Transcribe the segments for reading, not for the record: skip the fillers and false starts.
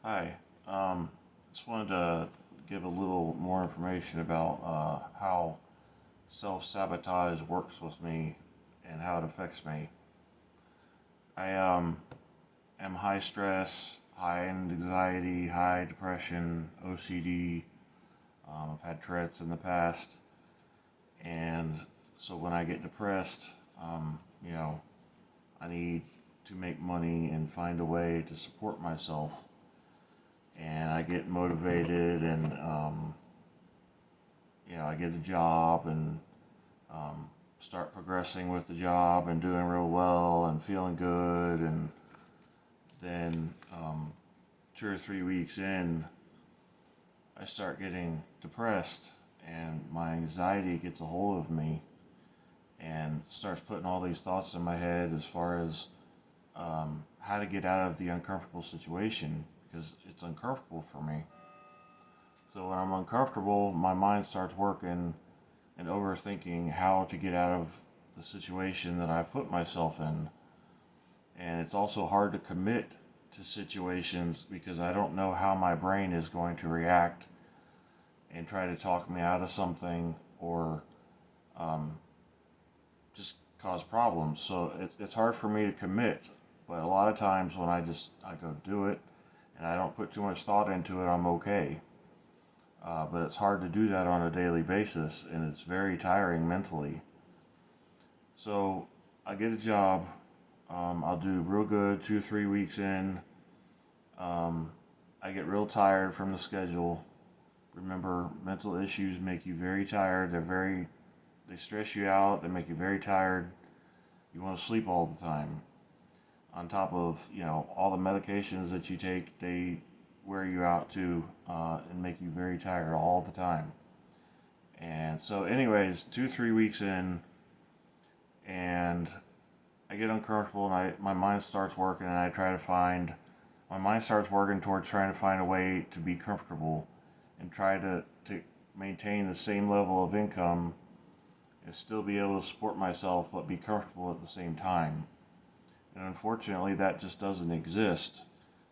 Hi. Just wanted to give a little more information about how self sabotage works with me and how it affects me. I am high stress, high anxiety, high depression, OCD. I've had Tourette's in the past, and so when I get depressed, you know, I need to make money and find a way to support myself, and I get motivated and I get a job and start progressing with the job and doing real well and feeling good, and then 2 or 3 weeks in, I start getting depressed and my anxiety gets a hold of me and starts putting all these thoughts in my head as far as how to get out of the uncomfortable situation because it's uncomfortable for me. So when I'm uncomfortable, my mind starts working and overthinking how to get out of the situation that I've put myself in. And it's also hard to commit to situations because I don't know how my brain is going to react and try to talk me out of something or um, just cause problems. So it's hard for me to commit. But a lot of times when I go do it and I don't put too much thought into it, I'm okay. But it's hard to do that on a daily basis, and it's very tiring mentally. So I get a job. I'll do real good 2 or 3 weeks in. Um, I get real tired from the schedule. Remember, mental issues make you very tired. They stress you out. They make you very tired. You want to sleep all the time. On top of all the medications that you take, they wear you out too and make you very tired all the time. And so, anyways, 2 or 3 weeks in, and I get uncomfortable, and my mind starts working, and my mind starts working towards trying to find a way to be comfortable and try to maintain the same level of income and still be able to support myself but be comfortable at the same time. And unfortunately, that just doesn't exist.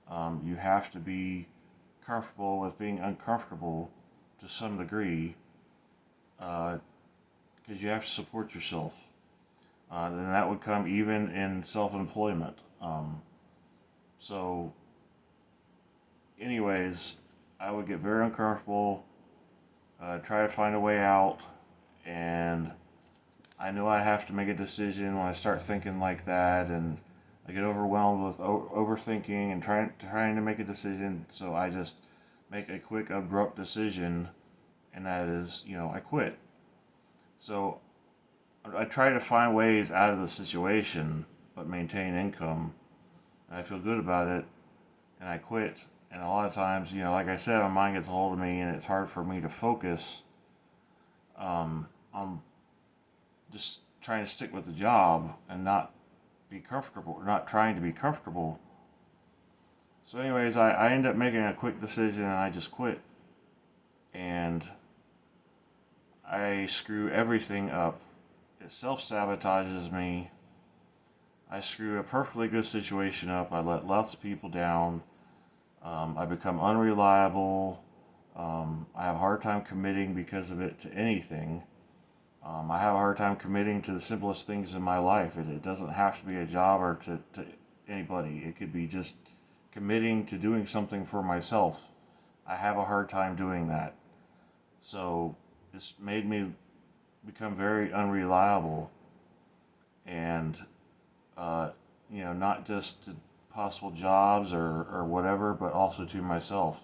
You have to be comfortable with being uncomfortable to some degree because you have to support yourself. And that would come even in self employment. So, anyways, I would get very uncomfortable, try to find a way out, and I know I have to make a decision when I start thinking like that, and I get overwhelmed with overthinking and trying to make a decision. So I just make a quick, abrupt decision, and that is, I quit. So I try to find ways out of the situation, but maintain income. And I feel good about it, and I quit. And a lot of times, like I said, my mind gets a hold of me, and it's hard for me to focus on just trying to stick with the job and not be comfortable, not trying to be comfortable. So, anyways, I end up making a quick decision and I just quit. And I screw everything up. It self sabotages me. I screw a perfectly good situation up. I let lots of people down. I become unreliable. I have a hard time committing because of it to anything. I have a hard time committing to the simplest things in my life. It doesn't have to be a job or to anybody. It could be just committing to doing something for myself. I have a hard time doing that. So it's made me become very unreliable and, not just to possible jobs or whatever, but also to myself.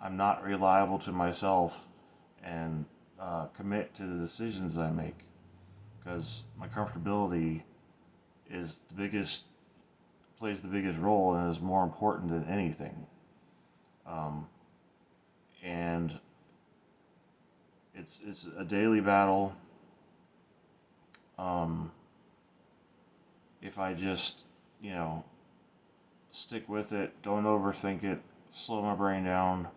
I'm not reliable to myself and commit to the decisions I make because my comfortability is the biggest plays the biggest role and is more important than anything. Um, and it's a daily battle. Um, if I just stick with it, don't overthink it, slow my brain down,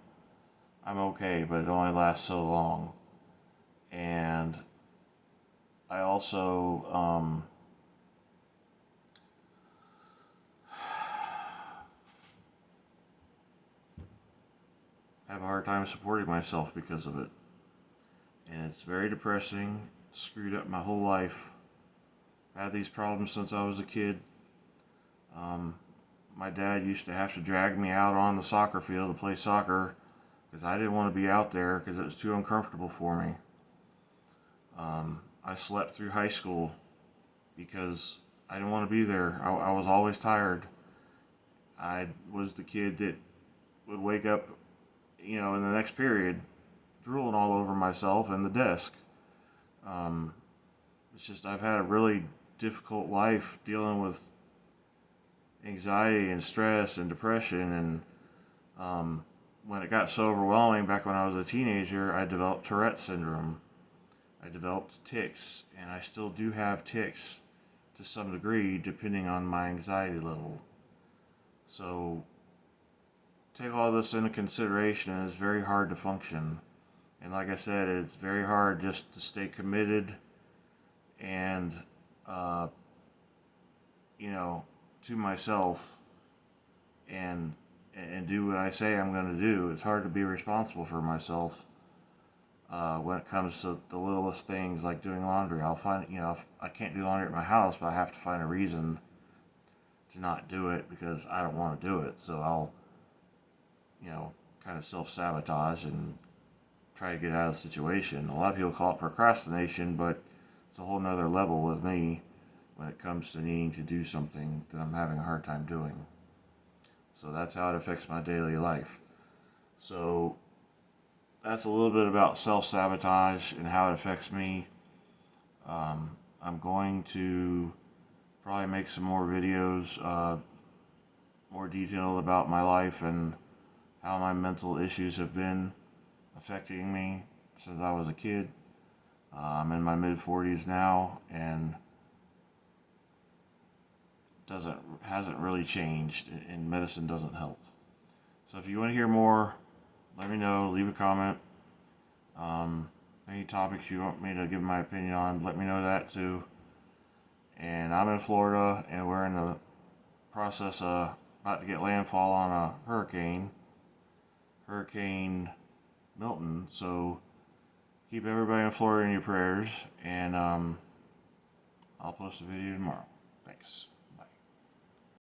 I'm okay. But it only lasts so long. And I also have a hard time supporting myself because of it. And it's very depressing, screwed up my whole life. I had these problems since I was a kid. My dad used to have to drag me out on the soccer field to play soccer because I didn't want to be out there because it was too uncomfortable for me. I slept through high school because I didn't want to be there. I was always tired. I was the kid that would wake up, in the next period, drooling all over myself and the desk. It's just I've had a really difficult life dealing with anxiety and stress and depression, and when it got so overwhelming back when I was a teenager, I developed Tourette's syndrome. I developed tics, and I still do have tics to some degree depending on my anxiety level. So take all this into consideration, and it's very hard to function. And like I said, it's very hard just to stay committed and, to myself and do what I say I'm going to do. It's hard to be responsible for myself when it comes to the littlest things like doing laundry. I'll find, if I can't do laundry at my house, but I have to find a reason to not do it because I don't want to do it. So I'll, kind of self-sabotage and try to get out of the situation. A lot of people call it procrastination, but it's a whole nother level with me when it comes to needing to do something that I'm having a hard time doing. So that's how it affects my daily life. So that's a little bit about self-sabotage and how it affects me. I'm going to probably make some more videos, more detailed about my life and how my mental issues have been affecting me since I was a kid. I'm in my mid-40s now, and hasn't really changed, and medicine doesn't help. So if you want to hear more, let me know. Leave a comment. Any topics you want me to give my opinion on, let me know that too. And I'm in Florida, and we're in the process of about to get landfall on a Hurricane Milton. So keep everybody in Florida in your prayers, and I'll post a video tomorrow. Thanks.